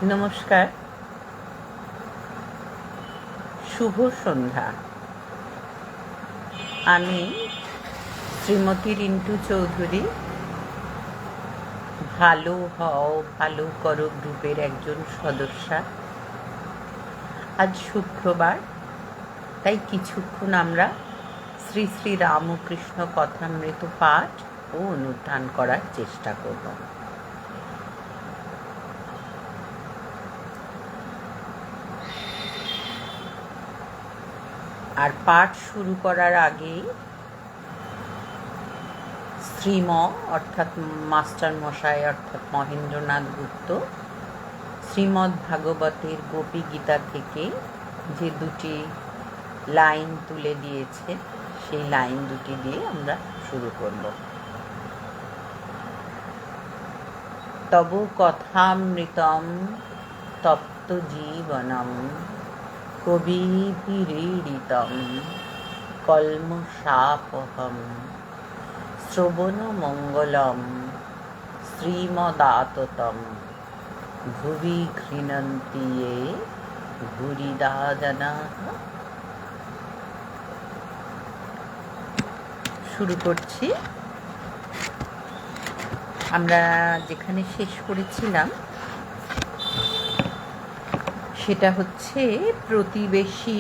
নমস্কার, শুভ সন্ধ্যা। আমি শ্রীমতী রিন্টু চৌধুরী, ভালো হও ভালো করো গ্রুপের একজন সদস্যা। আজ শুক্রবার, তাই কিছুক্ষণ আমরা শ্রী শ্রী রামকৃষ্ণ কথামৃত পাঠ ও অনুধ্যান করার চেষ্টা করব। আর পাঠ শুরু করার আগেই শ্রীম অর্থাৎ মাস্টার মশাই অর্থাৎ মহেন্দ্রনাথ গুপ্ত শ্রীমদ্ ভাগবতের গোপী গীতা থেকে যে দুটি লাইন তুলে দিয়েছে, সেই লাইন দুটি দিয়ে আমরা শুরু করব। তব কথামৃতম তপ্ত জীবনম কবিভিরীড়িতম কল্মষাপহম শ্রবণ মঙ্গলম শ্রীমদাততম ভুবি ঘৃণন্তি য়ে ভুরিদা জনাঃ। শুরু করছি। আমরা যেখানে শেষ করেছিলাম সেটা হচ্ছে, প্রতিবেশী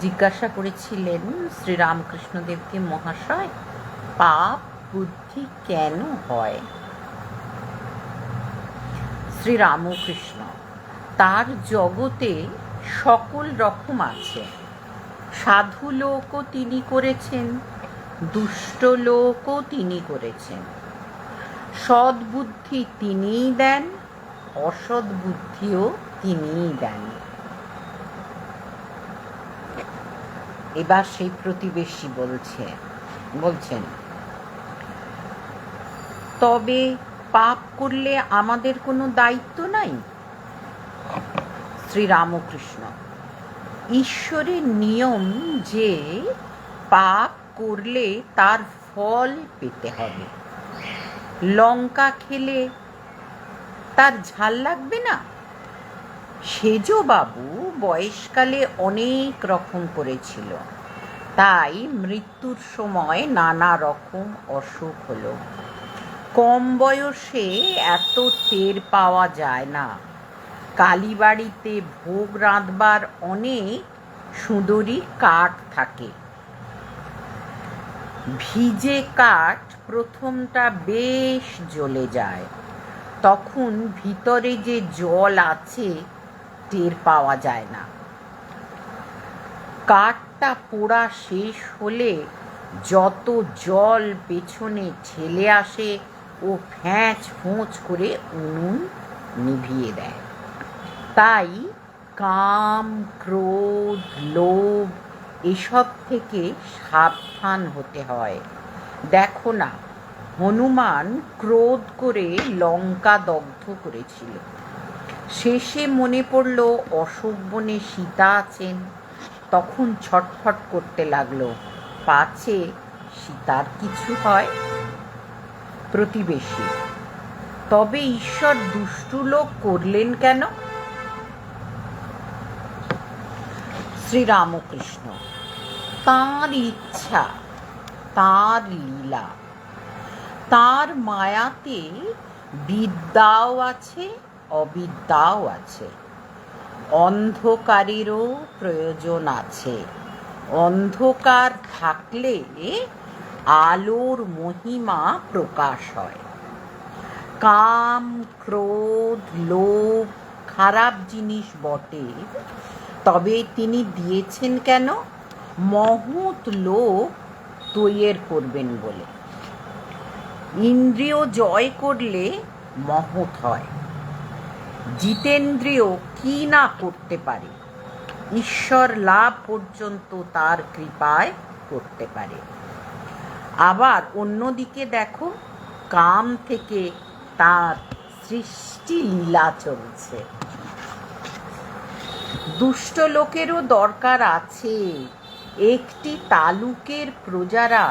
জিজ্ঞাসা করেছিলেন শ্রীরামকৃষ্ণদেবকে, মহাশয়, পাপ বুদ্ধি কেন হয়? শ্রীরামকৃষ্ণ, তার জগতে সকল রকম আছে। সাধু লোকও তিনি করেছেন, দুষ্ট লোকও তিনি করেছেন। সদ্বুদ্ধি তিনিই দেন, অসৎ বুদ্ধিও তিনিই দেন। এবার সেই প্রতিবেশী বলছেন, তবে পাপ করলে আমাদের কোনো দায়িত্ব নাই? শ্রীরামকৃষ্ণ, ঈশ্বরের নিয়ম যে পাপ করলে তার ফল পেতে হবে। লঙ্কা খেলে তার ঝাল লাগবে না? সেজবাবু বয়সকালে অনেক রকম করেছিল, তাই মৃত্যুর সময় নানা রকম অসুখ হলো। কম বয়সে এত টের পাওয়া যায় না। কালীবাড়িতে ভোগ রাঁধবার অনেক সুন্দরী কাঠ থাকে। ভিজে কাঠ প্রথমটা বেশ জ্বলে যায়, তখন ভিতরে যে জল আছে টের পাওয়া যায় না। কাঠটা পোড়া শেষ হলে যত জল পেছনে ঠেলে আসে ও ফ্যাঁচ ফোঁচ করে উনুন নিভিয়ে দেয়। তাই কাম, ক্রোধ, লোভ এসব থেকে সাবধান হতে হয়। দেখো না, হনুমান ক্রোধ করে লঙ্কা দগ্ধ করেছিল। শেষে মনে পড়ল অশোক বনে সীতা আছেন, তখন ছটফট করতে লাগলো, পাছে সীতার কিছু হয়। প্রতিবেশী, তবে ঈশ্বর দুষ্টু লোক করলেন কেন? শ্রীরামকৃষ্ণ, তাঁর ইচ্ছা, তাঁর লীলা। তাঁর মায়াতে বিদ্যাও আছে, অবিদ্যাও আছে। অন্ধকারেরও প্রয়োজন আছে। অন্ধকার থাকলে আলোর মহিমা প্রকাশ হয়। কাম, ক্রোধ, লোভ খারাপ জিনিস বটে, তবে তিনি দিয়েছেন কেন? মহৎ লোক তৈয়ার করবেন বলে। ইন্দ্রিয় জয় করলে মহৎ হয়। জিতেন্দ্রিয় কি না করতে পারে, ঈশ্বর লাভ পর্যন্ত তার কৃপায় করতে পারে। আবার অন্যদিকে দেখো, কাম থেকে তার সৃষ্টি লীলা চলছে। দুষ্ট লোকেরও দরকার আছে। একটি তালুকের প্রজারা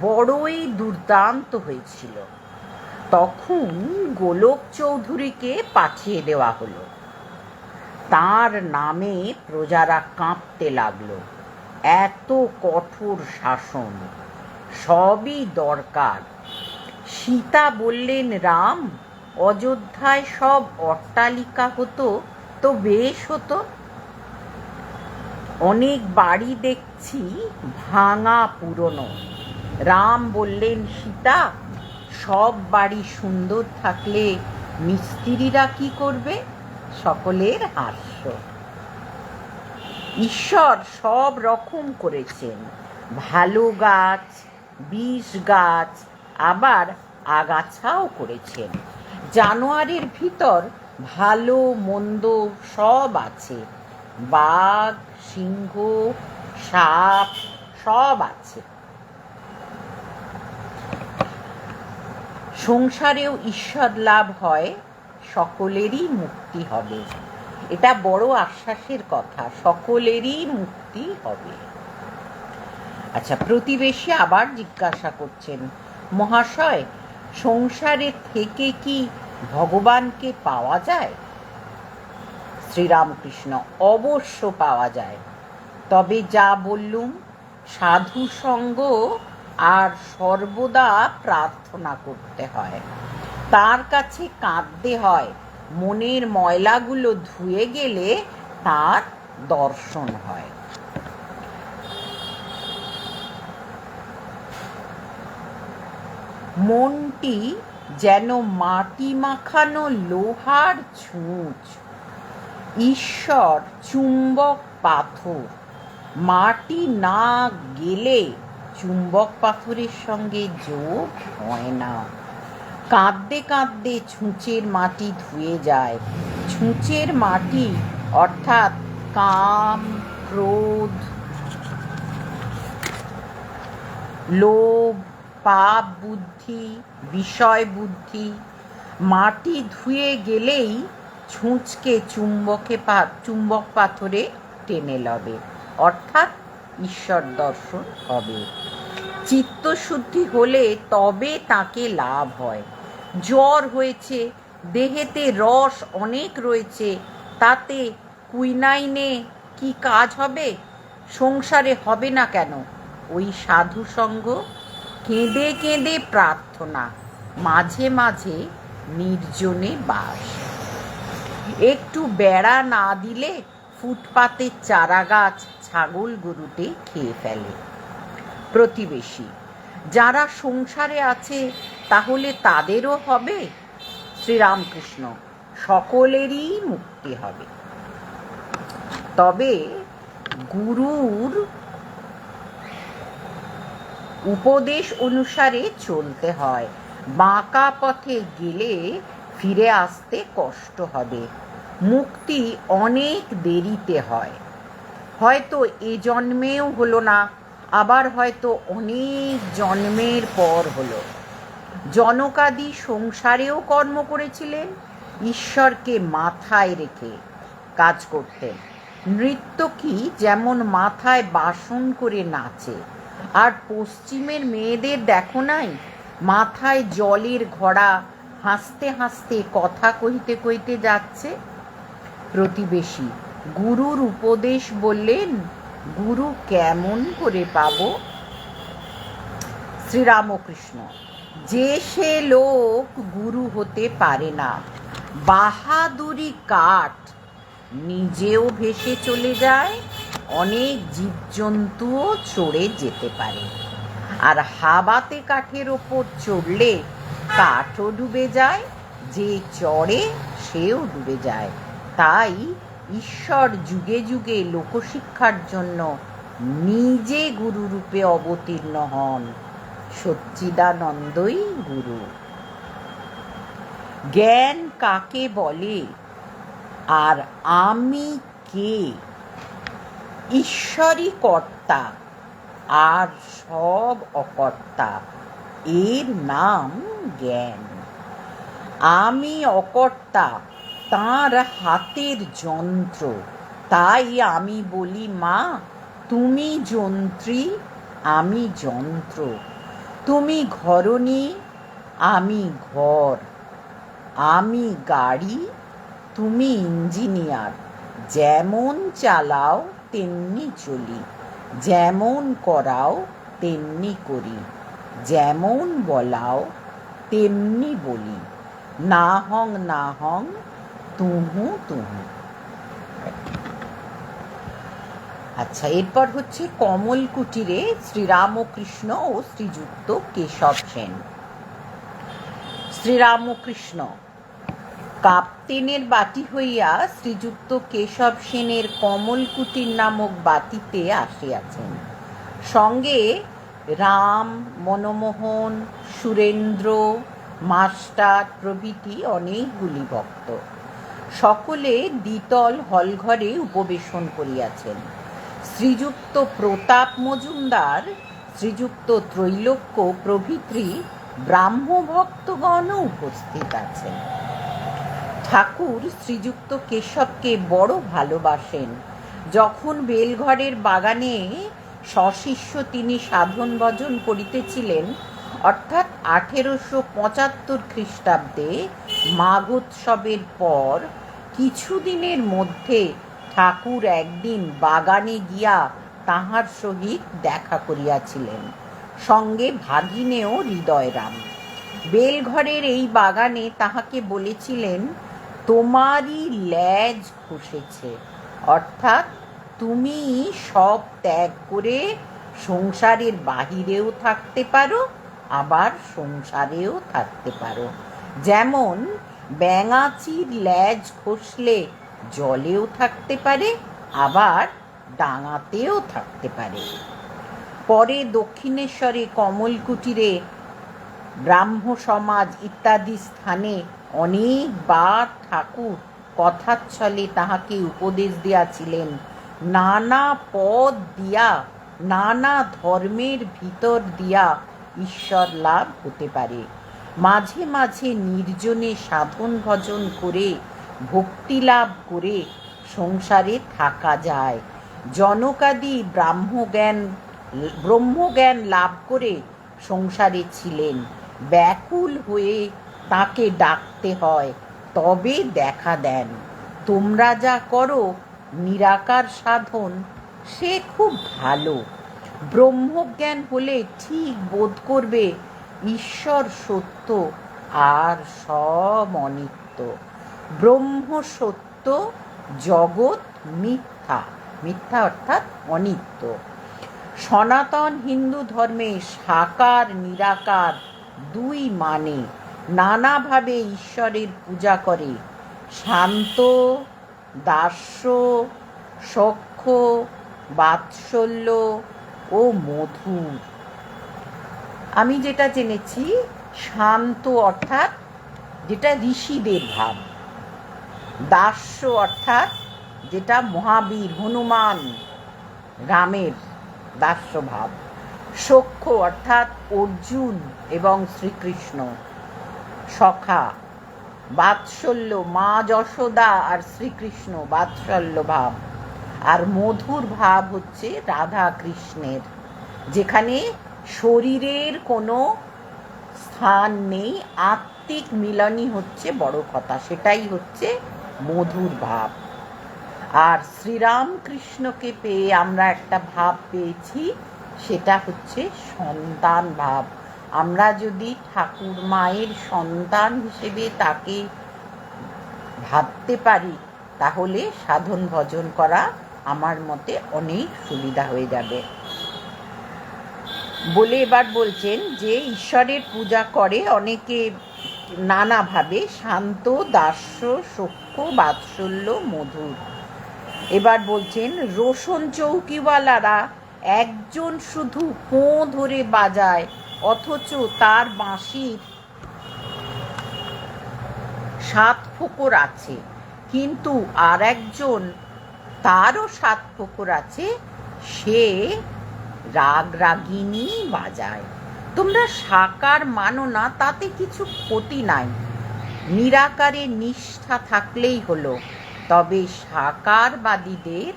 বড়ই দুর্দান্ত হয়েছিল। তখন গোলক চৌধুরীকে পাঠিয়ে দেওয়া হলো। তার নামে প্রজারা কাঁপতে লাগলো। এত কঠোর শাসন, সবই দরকার। সীতা বললেন, রাম, অযোধ্যায় সব অট্টালিকা হতো তো বেশ হতো। অনেক বাড়ি দেখছি ভাঙা পুরনো। রাম বললেন, সীতা, সব বাড়ি সুন্দর থাকলে মিস্ত্রিরা কি করবে? সকলের হাস্য। ঈশ্বর সব রকম করেছেন, ভালো গাছ, বিষ গাছ, আবার আগাছাও করেছেন। জানোয়ারের ভিতর ভালো মন্দ সব আছে, বাঘ, সিংহ, সাপ সব আছে। সংসারেও ঈশ্বর লাভ হয়, সকলেরই মুক্তি হবে। এটা বড় আশ্বাসের কথা, সকলেরই মুক্তি হবে। আচ্ছা, প্রতিবেশী আবার জিজ্ঞাসা করছেন, মহাশয়, সংসারে থেকে কি ভগবানকে পাওয়া যায়? শ্রীরামকৃষ্ণ, অবশ্য পাওয়া যায়। তবে যা বললুম, সাধু সঙ্গ আর সর্বদা প্রার্থনা করতে হয়, তার কাছে কাঁদতে হয়। মনের ময়লাগুলো ধুয়ে গেলে তার দর্শন হয়। মনটি যেন মাটি মাখানো লোহার ছুঁচ, ঈশ্বর চুম্বক পাথর। মাটি না গেলে চুম্বক পাথরের সঙ্গে যোগ হয় না। কাঁদতে কাঁদতে ছুঁচের মাটি ধুয়ে যায়। ছুঁচের মাটি অর্থাৎ কাম, ক্রোধ, লোভ, পাপ বুদ্ধি, বিষয় বুদ্ধি। মাটি ধুয়ে গেলেই ছুঁচকে চুম্বক পাথরে টেনে লবে, অর্থাৎ ঈশ্বর দর্শন হবে। চিত্তশুদ্ধি হলে তবে তাকে লাভ হয়। জ্বর হয়েছে, দেহেতে রস অনেক রয়েছে, তাতে কুইনাইনে কি কাজ হবে? সংসারে হবে না কেন? ওই সাধু সঙ্গ, কেঁদে কেঁদে প্রার্থনা, মাঝে মাঝে নির্জনে বাস। একটু বেড়া না দিলে ফুটপাতের চারা গাছ ছাগল গরুতে খেয়ে ফেলে। প্রতিবেশী, যারা সংসারে আছে তাহলে তাদেরও হবে? শ্রীরামকৃষ্ণ, সকলেরই মুক্তি হবে। তবে গুরুর উপদেশ অনুসারে চলতে হয়। বাঁকা পথে গেলে ফিরে আসতে কষ্ট হবে। মুক্তি অনেক দেরিতে হয়, হয়তো এ জন্মেও হলো না, আবার হয়তো অনেক জন্মের পর হলো। জনকাদি সংসারেও কর্ম করেছিলেন, ঈশ্বরকে মাথায় রেখে কাজ করতেন। নৃত্যকী যেমন মাথায় বাসন করে নাচে, আর পশ্চিমের মেয়েদের দেখো নাই, মাথায় জলের ঘড়া, হাসতে হাসতে কথা কইতে কইতে যাচ্ছে। প্রতিবেশী, গুরুর উপদেশ বললেন, গুরু কেমন করে পাব? শ্রীরামকৃষ্ণ, যে সে লোক গুরু হতে পারে না, বাহাদুরি কাঠ, নিজেও ভেসে চলে যায়, অনেক জীবজন্তুও চড়ে যেতে পারে। আর হাবাতে কাঠের ওপর চড়লে কাঠও ডুবে যায়, যে চড়ে সেও ডুবে যায়। তাই ঈশ্বর যুগে যুগে লোকশিক্ষার জন্য নিজে গুরুরূপে অবতীর্ণ হন। সচ্চিদানন্দই গুরু। জ্ঞান কাকে বলে আর আমি কে? ঈশ্বরই কর্তা আর সব অকর্তা, এর নাম জ্ঞান। আমি অকর্তা, তাঁর হাতের যন্ত্র। তাই আমি বলি, মা তুমি যন্ত্রী, আমি যন্ত্র। তুমি ঘরণী, আমি ঘর, আমি গাড়ি, তুমি ইঞ্জিনিয়ার, যেমন চালাও তেমনি চলি, যেমন করাও তেমনি করি, যেমন বলাও তেমনি বলি, না হং তুহু তুহু। আচ্ছা, এরপর হচ্ছে কমল কুটিরে শ্রীরামকৃষ্ণ ও শ্রীযুক্ত কেশব সেন। শ্রীরামকৃষ্ণ কাপ্তেনের বাটি হইয়া শ্রীযুক্ত কেশব সেনের কমল কুটির নামক বাটিতে আসিয়াছেন। সঙ্গে রাম, মনমোহন, সুরেন্দ্র মাস্টার প্রভৃতি অনেকগুলি ভক্ত। সকলে দ্বিতল হলঘরে উপবেশন করিয়াছেন। শ্রীযুক্ত প্রতাপ মজুমদার, শ্রীযুক্ত ত্রৈলোক্য প্রভৃতি ব্রাহ্মভক্তগণও উপস্থিত আছেন। ঠাকুর শ্রীযুক্ত কেশবকে বড় ভালোবাসেন। যখন বেলঘরের বাগানে সশিষ্য তিনি সাধন ভজন করিতেছিলেন, অর্থাৎ 1875 খ্রিস্টাব্দে মাঘোৎসবের পর কিছুদিনের মধ্যে ঠাকুর একদিন বাগানে গিয়া তাহার সহিত দেখা করিয়াছিলেন, সঙ্গে ভাগিনেও হৃদয়রাম। বেলঘরের এই বাগানে তাহাকে বলেছিলেন, তোমারই ল্যাজ খসেছে, অর্থাৎ তুমি সব ত্যাগ করে সংসারের বাহিরেও থাকতে পারো, আবার সংসারেও থাকতে পারো। যেমন ব্যাঙাচির ল্যাজ খসলে জলেও থাকতে পারে, আবার ডাঙাতেও থাকতে পারে। পরে দক্ষিণেশ্বরে কমল কুটিরে ব্রাহ্ম সমাজ ইত্যাদি স্থানে অনেকবার ঠাকুর কথাচ্ছলে তাহাকে উপদেশ দিয়াছিলেন, নানা পথ দিয়া, নানা ধর্মের ভিতর দিয়া ঈশ্বর লাভ হতে পারে। মাঝে মাঝে নির্জনে সাধন ভজন করে ভক্তি লাভ করে সংসারে থাকা যায়। জনকাদি ব্রহ্মজ্ঞান লাভ করে সংসারে ছিলেন। ব্যাকুল হয়ে তাকে ডাকতে হয়, তবে দেখা দেন। তোমরা যা করো নিরাকার সাধন, সে খুব ভালো। ব্রহ্মজ্ঞান হলে ঠিক বোধ করবে ঈশ্বর সত্য আর সব অনিত্য। ব্রহ্ম সত্য, জগৎ মিথ্যা। মিথ্যা অর্থাৎ অনিত্য। সনাতন হিন্দু ধর্মে সাকার নিরাকার দুই মানে, নানাভাবে ঈশ্বরের পূজা করে। শান্ত, দাস্য, সখ্য, বাৎসল্য ও মধুর। আমি যেটা জেনেছি, শান্ত অর্থাৎ যেটা ঋষিদের ভাব, দাস্য অর্থাৎ যেটা মহাবীর হনুমান রামের দাস্য ভাব, সখ্য অর্থাৎ অর্জুন এবং শ্রীকৃষ্ণ সখা, বাৎসল্য মা যশোদা আর শ্রীকৃষ্ণ বাৎসল্য ভাব, আর মধুর ভাব হচ্ছে রাধা কৃষ্ণের, যেখানে শরীরের কোনো স্থান নেই, আত্মিক মিলনই হচ্ছে বড় কথা, সেটাই হচ্ছে মধুর ভাব। আর শ্রীরামকৃষ্ণকে পেয়ে আমরা একটা ভাব পেয়েছি, সেটা হচ্ছে সন্তান ভাব। আমরা যদি ঠাকুর মায়ের সন্তান হিসেবে তাকে ভাবতে পারি, তাহলে সাধন ভজন করা আমার মতে অনেক সুবিধা হয়ে যাবে বলে এবার বলছেন যে ঈশ্বরের পূজা করে অনেকে নানাভাবে, শান্ত, দাস্য, সখ্য, বাৎসল্য, মধুর। এবার বলছেন, রোশন চৌকিওয়ালারা একজন শুধু পোঁ ধরে বাজায়, অথচ তার বাঁশির 7 ফোঁকর আছে, কিন্তু আর একজন তারও 7 ফোঁকর আছে, সে রাগিনী বাজায়। তোমরা সাকার মানো না, তাতে কিছু ক্ষতি নাই, নিরাকারে নিষ্ঠা থাকলেই হলো। তবে সাকারবাদীদের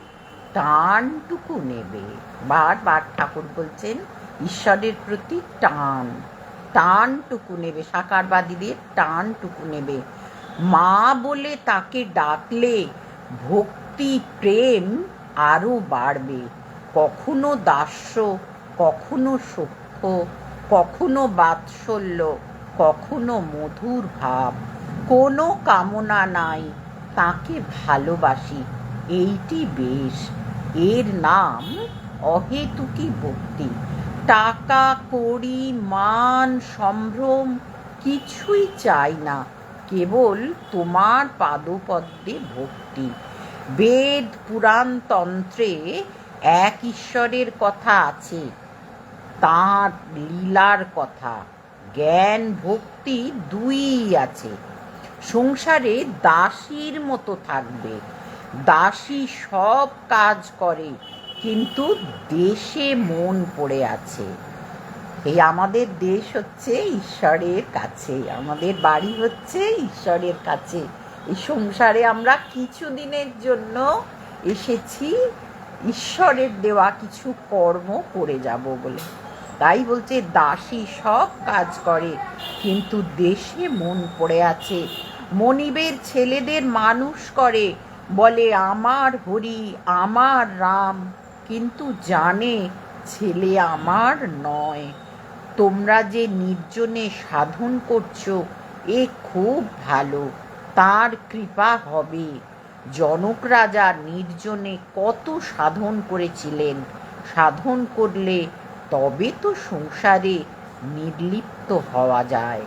টানটুকু নেবে। বারবার ঠাকুর বলছেন ঈশ্বরের প্রতি টান, টানটুকু নেবে, সাকারবাদীদের টানটুকু নেবে। মা বলে তাকে ডাকলে ভক্তি প্রেম আরও বাড়বে। কখনো দাস্য, কখনো সখ্য, কখনো বাৎসল্য, কখনো মধুর ভাব। কোনো কামনা নাই, তাকে ভালোবাসি, এইটি বেশ। এর নাম অহেতুকী ভক্তি। টাকা কড়ি মান সম্ভ্রম কিছুই চাই না, কেবল তোমার পাদপদ্মে ভক্তি। বেদ পুরাণ তন্ত্রে এক ঈশ্বরের কথা আছে, তাঁর লীলার কথা। জ্ঞান ভক্তি দুই আছে। সংসারে দাসীর মতো থাকবে। দাসী সব কাজ করে, কিন্তু দেশে মন পড়ে আছে। এই আমাদের দেশ হচ্ছে ঈশ্বরের কাছে, আমাদের বাড়ি হচ্ছে ঈশ্বরের কাছে। এই সংসারে আমরা কিছুদিনের জন্য এসেছি ঈশ্বরের দেওয়া কিছু কর্ম করে যাব বলে। তাই বলছে দাসী সব কাজ করে, কিন্তু দেশে মন পড়ে আছে। মনিবের ছেলেদের মানুষ করে, বলে আমার হরি আমার রাম, কিন্তু জানে ছেলে আমার নয়। তোমরা যে নির্জনে সাধন করছো, এ খুব ভালো, তার কৃপা হবে। জনক রাজা নির্জনে কত সাধন করেছিলেন। সাধন করলে তবে তো সংসারে নির্লিপ্ত হওয়া যায়।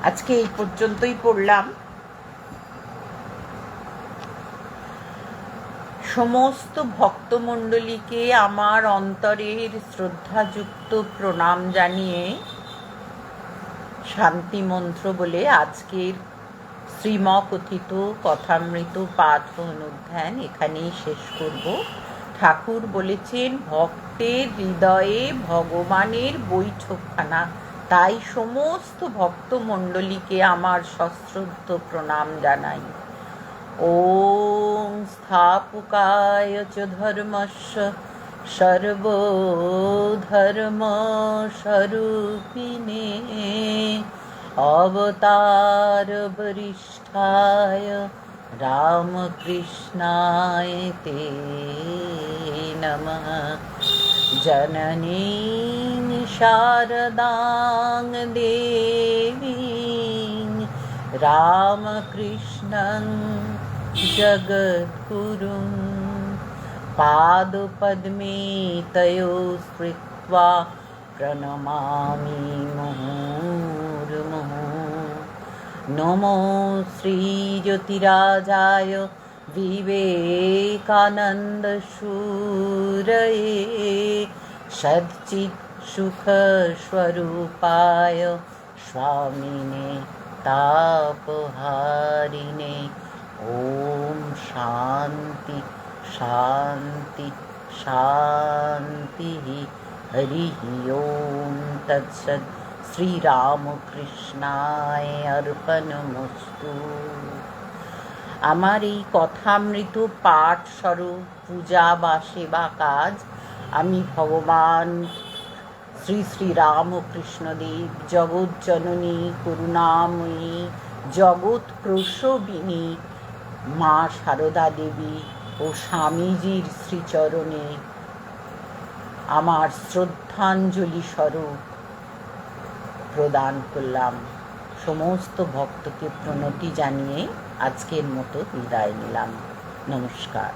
আজকে এই পর্যন্তই পড়লাম। সমস্ত ভক্তমণ্ডলীকে আমার অন্তরের শ্রদ্ধাযুক্ত প্রণাম জানিয়ে শান্তি মন্ত্র বলে আজকের শ্রীমকথিত কথামৃত পাঠ অনুধ্যান এখানেই শেষ করব। ঠাকুর বলেছেন ভক্তের হৃদয়ে ভগবানের বৈঠকখানা। তাই সমস্ত ভক্তমণ্ডলীকে আমার সশ্রদ্ধ প্রণাম জানাই। ওং স্থাপকায় চ ধর্মস্য সর্বধর্মস্বরূপিণে অবতার বরিষ্ঠায় রামকৃষ্ণায় তে নমঃ। জননীং শারদাং দেবীং রামকৃষ্ণং জগদ্গুরুং পাদপদ্মে তয়োঃ স্মৃত্वा প্রণমামি মুহুর্মুহুঃ। নমো শ্রীজ্যোতিরাজায় বিবেকানন্দ শূরয়ে সচ্চিৎ সুখ স্বরূপায় স্বামিনে তাপহারিণে। ওম শান্তি শান্তি শান্তি। হরি ওম তৎসৎ। শ্রীরামকৃষ্ণায় অর্পণমস্তু। আমার এই কথামৃত পাঠ স্বরূপ পূজা বা সেবা কাজ আমি ভগবান শ্রী শ্রী রামকৃষ্ণদেব, জগৎ জননী করুণাময়ী জগৎ প্রসবিনী মা সারদা দেবী ও স্বামীজির শ্রীচরণে আমার শ্রদ্ধাঞ্জলি স্বরূপ প্রদান করলাম। সমস্ত ভক্তকে প্রণতি জানিয়ে আজকের মতো বিদায় নিলাম। নমস্কার।